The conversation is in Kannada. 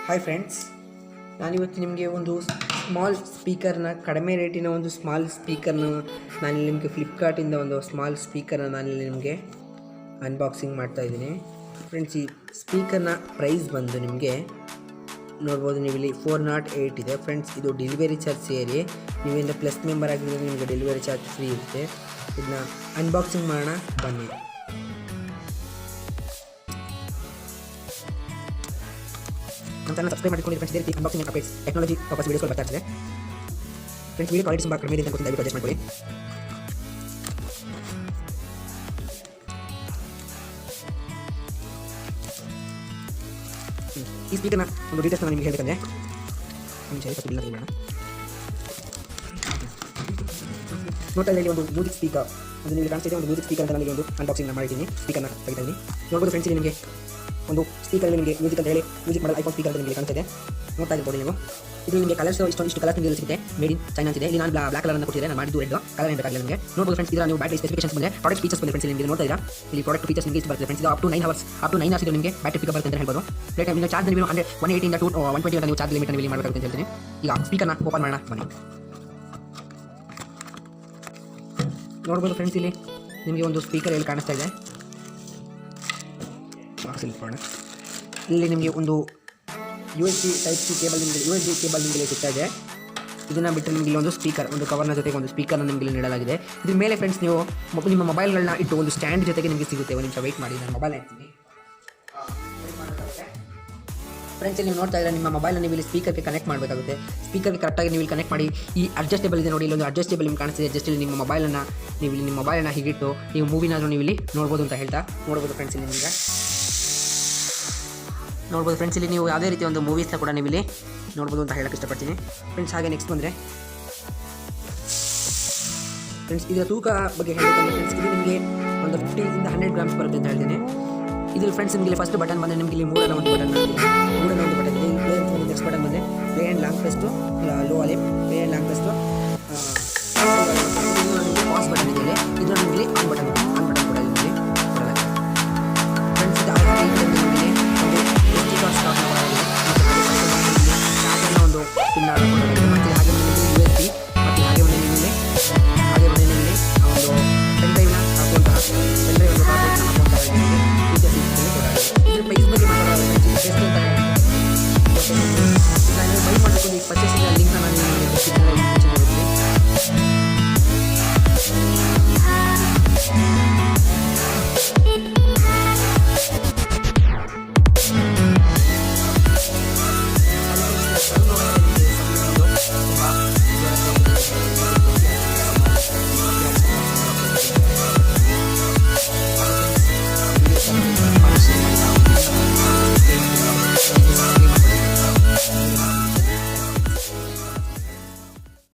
ಹಾಯ್ ಫ್ರೆಂಡ್ಸ್, ನಾನಿವತ್ತು ನಿಮಗೆ ಒಂದು ಸ್ಮಾಲ್ ಸ್ಪೀಕರ್ನ, ಕಡಿಮೆ ರೇಟಿನ ಒಂದು ಸ್ಮಾಲ್ ಸ್ಪೀಕರ್ನ ನಾನಿಲ್ಲಿ ನಿಮಗೆ ಫ್ಲಿಪ್ಕಾರ್ಟಿಂದ ಒಂದು ಸ್ಮಾಲ್ ಸ್ಪೀಕರ್ನ ನಾನಿಲ್ಲಿ ನಿಮಗೆ ಅನ್ಬಾಕ್ಸಿಂಗ್ ಮಾಡ್ತಾಯಿದ್ದೀನಿ. ಫ್ರೆಂಡ್ಸ್, ಈ ಸ್ಪೀಕರ್ನ ಪ್ರೈಸ್ ಬಂದು ನಿಮಗೆ ನೋಡ್ಬೋದು, ನೀವಿಲ್ಲಿ 408 ಇದೆ. ಫ್ರೆಂಡ್ಸ್, ಇದು ಡೆಲಿವರಿ ಚಾರ್ಜ್ ಸೇರಿ ನೀವಿಂದ ಪ್ಲಸ್ ಮೆಂಬರ್ ಆಗಿದ್ರೆ ನಿಮಗೆ ಡೆಲಿವರಿ ಚಾರ್ಜ್ ಫ್ರೀ ಇರುತ್ತೆ. ಇದನ್ನ ಅನ್ಬಾಕ್ಸಿಂಗ್ ಮಾಡೋಣ ಬನ್ನಿ. ನಮ್ಮ ಚಾನಲ್ ಸಬ್ಸ್ಕ್ರೈಬ್ ಮಾಡಿಕೊಂಡು ಫ್ರೆಂಡ್ಸ್, ಇದೇ ರೀತಿ ಅನ್ಬಾಕ್ಸಿಂಗ್ ಅಪ್ಡೇಟ್ಸ್, ಟೆಕ್ನಾಲಜಿ ವಾಪಸ್ ವೀಡಿಯೋಸ್ಗಳು ಬರ್ತಾ ಇರ್ತದೆ. ಫ್ರೆಂಡ್ಸ್, ವೀಡಿಯೋ ಕ್ವಾಲಿಟಿ ತುಂಬ ಕಡಿಮೆ ಇದೆ ಅಂತ ಗೊತ್ತಿಲ್ಲ, ದಯವಿಟ್ಟು ಅಡ್ಜಸ್ಟ್ ಮಾಡ್ಕೊಳ್ಳಿ. ಈ ಸ್ಪೀಕರ್ನ ಒಂದು ಡೀಟೇಲ್ಸ್ ನಾನು ನಿಮಗೆ ಹೇಳಬೇಕಂದ್ರೆ ನೋಡ್ತಾ ಇಲ್ಲಿ ಒಂದು ಮ್ಯೂಸಿಕ್ ಸ್ಪೀಕರ್, ಅದು ನಿಮಗೆ ಕಾಣಿಸ್ತಿದೆ. ಒಂದು ಮ್ಯೂಸಿಕ್ ಸ್ಪೀಕರ್ ಅಂತ ನನಗೆ ಒಂದು ಅನ್ಬಾಕ್ಸಿಂಗ್ ಮಾಡಿದ್ದೀನಿ. ಸ್ಪೀಕರ್ನ ತೆಗಿತೀನಿ. ನೋಡ್ಬೋದು ಫ್ರೆಂಡ್ಸ್, ಇಲ್ಲಿ ನಿಮಗೆ ಒಂದು ಸ್ಪೀಕರ್ ನಿಮಗೆ ಮ್ಯೂಸಿಕ್ ಅಂತ ಹೇಳಿ ಮ್ಯೂಸಿಕ್ ಮಾಡಲ್ ಐಫೋನ್ ಸ್ಪೀಕರ್ ಅಂತ ನಿಮಗೆ ಕಾಣಿಸ್ತಿದೆ. ನೋಡ್ತಾ ಇರ್ಬೋದು ನೀವು. ಇದು ನಿಮಗೆ ಕಲರ್ಸ್ ಇಷ್ಟು ಕಲರ್ಸ್ ನಿಮಗೆ ಸಿಗುತ್ತೆ. ಮೇಡ್ ಇನ್ ಚೈನಾ ಅಂತಿದೆ. ಇಲ್ಲಿ ನಾನು ಬ್ಲಾಕ್ ಕಲರ್ ಅನ್ನು ಕೊಟ್ಟಿದ್ದೆ, ನಾನು ಮಾಡಿದ್ದು ರೆಡ್ ಕಲರ್ ಏನು ಬೇಕಾಗಿಲ್ಲ ನಿಮಗೆ. ನೋಡ್ಬೋದು ಫ್ರೆಂಡ್ಸ್, ಇದರ ನೀವು ಬ್ಯಾಟರಿ ಸ್ಪೆಸಿಫಿಕೇಶನ್ಸ್ ಬಂದರೆ ಪ್ರಾಡಕ್ಟ್ ಫೀಚರ್ಸ್ ಬಂದರೆ ಫ್ರೆಂಡ್ಸ್, ನಿಮಗೆ ನೋಡ್ತಾ ಇದ್ದೀರಾ ಇಲ್ಲಿ ಪ್ರಾಡಕ್ಟ್ ಫೀಚರ್ಸ್ ನಿಮಗೆ ಬರ್ತದೆ ಫ್ರೆಂಡ್ಸ್. ಇದು ಅಪ್ ಟು 9 hours ಇದು ನಿಮಗೆ ಬ್ಯಾಟರಿ ಪಿಕಪ್ ಬರುತ್ತೆ ಅಂತ ಹೇಳ್ಬೋದು. ಪ್ಲೇಟ್ ನೀವು ಚಾರ್ಜ್ ನೀವು 180 ಇಂದ 120 ಅಂತ ನೀವು ಚಾರ್ಜ್ ಲಿಮಿಟ್ ನೀವು ಮಾಡಬೇಕಾಗುತ್ತೆ ಅಂತ ಹೇಳ್ತೀನಿ. ಈಗ ಸ್ಪೀಕರ್ನ ಓಪನ್ ಮಾಡೋಣ ಬನ್ನಿ. ನೋಡ್ಬೋದು ಫ್ರೆಂಡ್ಸ್, ಇಲ್ಲಿ ನಿಮಗೆ ಒಂದು ಸ್ಪೀಕರ್ ಎಲ್ಲಿ ಕಾಣಿಸ್ತಾ ಇದೆ. ಇಲ್ಲಿ ನಿಮಗೆ ಒಂದು USB Type-C ಕೇಬಲ್ ನಿಮಗೆ USB ಕೇಬಲ್ ನಿಮಗೆ ಸಿಗ್ತಾ ಇದೆ. ಇದನ್ನು ಬಿಟ್ಟರೆ ನಿಮಗೆ ಇಲ್ಲಿ ಒಂದು ಸ್ಪೀಕರ್, ಒಂದು ಕವರ್ನ ಜೊತೆಗೆ ಒಂದು ಸ್ಪೀಕರ್ನ ನಿಮಗೆ ನೀಡಲಾಗಿದೆ. ಇದ್ರ ಮೇಲೆ ಫ್ರೆಂಡ್ಸ್, ನೀವು ನಿಮ್ಮ ಮೊಬೈಲ್ಗಳನ್ನ ಇಟ್ಟು ಒಂದು ಸ್ಟ್ಯಾಂಡ್ ಜೊತೆಗೆ ನಿಮಗೆ ಸಿಗುತ್ತೆ. ಒಂದು ನಿಮಿಷ ವೆಯ್ಟ್ ಮಾಡಿ, ನಾನು ಮೊಬೈಲ್ ಹಾಕ್ತೀನಿ. ಫ್ರೆಂಡ್ಸ್, ನೀವು ನೋಡ್ತಾ ಇದ್ದಾರೆ, ನಿಮ್ಮ ಮೊಬೈಲ್ನ ನೀವು ಇಲ್ಲಿ ಸ್ಪೀಕರ್ಗೆ ಕನೆಕ್ಟ್ ಮಾಡಬೇಕಾಗುತ್ತೆ. ಸ್ಪೀಕರ್ಗೆ ಕರೆಕ್ಟಾಗಿ ನೀವು ಇಲ್ಲಿ ಕನೆಕ್ಟ್ ಮಾಡಿ. ಈ ಅಡ್ಜಸ್ಟೇಬಲ್ ಇದೆ ನೋಡಿ, ಇಲ್ಲೊಂದು ಅಡ್ಜಸ್ಟೇಬಲ್ ನಿಮ್ಗೆ ಕಾಣಿಸ್ತಿದೆ. ಜಸ್ಟ್ ಇಲ್ಲಿ ನಿಮ್ಮ ಮೊಬೈಲನ್ನು ಹೀಗಿಟ್ಟು ನೀವು ಮೂವಿನಾದರೂ ನೀವು ಇಲ್ಲಿ ನೋಡ್ಬೋದು ಅಂತ ಹೇಳ್ತಾ ನೋಡ್ಬೋದು ಫ್ರೆಂಡ್ಸ್. ಇಲ್ಲಿ ನಿಮಗೆ ನೋಡ್ಬೋದು ಫ್ರೆಂಡ್ಸ್, ಇಲ್ಲಿ ನೀವು ಯಾವುದೇ ರೀತಿ ಒಂದು ಮೂವೀಸ್ನ ಕೂಡ ನೀವು ಇಲ್ಲಿ ನೋಡ್ಬೋದು ಅಂತ ಹೇಳಕ್ಕೆ ಇಷ್ಟಪಡ್ತೀನಿ ಫ್ರೆಂಡ್ಸ್. ಹಾಗೆ ನೆಕ್ಸ್ಟ್ ಬಂದರೆ ಫ್ರೆಂಡ್ಸ್, ಇದರ ತೂಕ ಬಗ್ಗೆ ಹೇಳಬೇಕಂದ್ರೆ ಫ್ರೆಂಡ್ಸ್, ಇದು ನಿಮಗೆ ಒಂದು 50 ಇಂದ 100 ಗ್ರಾಮ್ಸ್ ಬರುತ್ತೆ ಅಂತ ಹೇಳ್ತೀನಿ. ಇದ್ರಲ್ಲಿ ಫ್ರೆಂಡ್ಸ್, ನಿಮಗೆ ಫಸ್ಟ್ ಬಟನ್ ಬಂದರೆ ನಿಮಗೆ ಇಲ್ಲಿ 3 ಒಂದು ಬಟನ್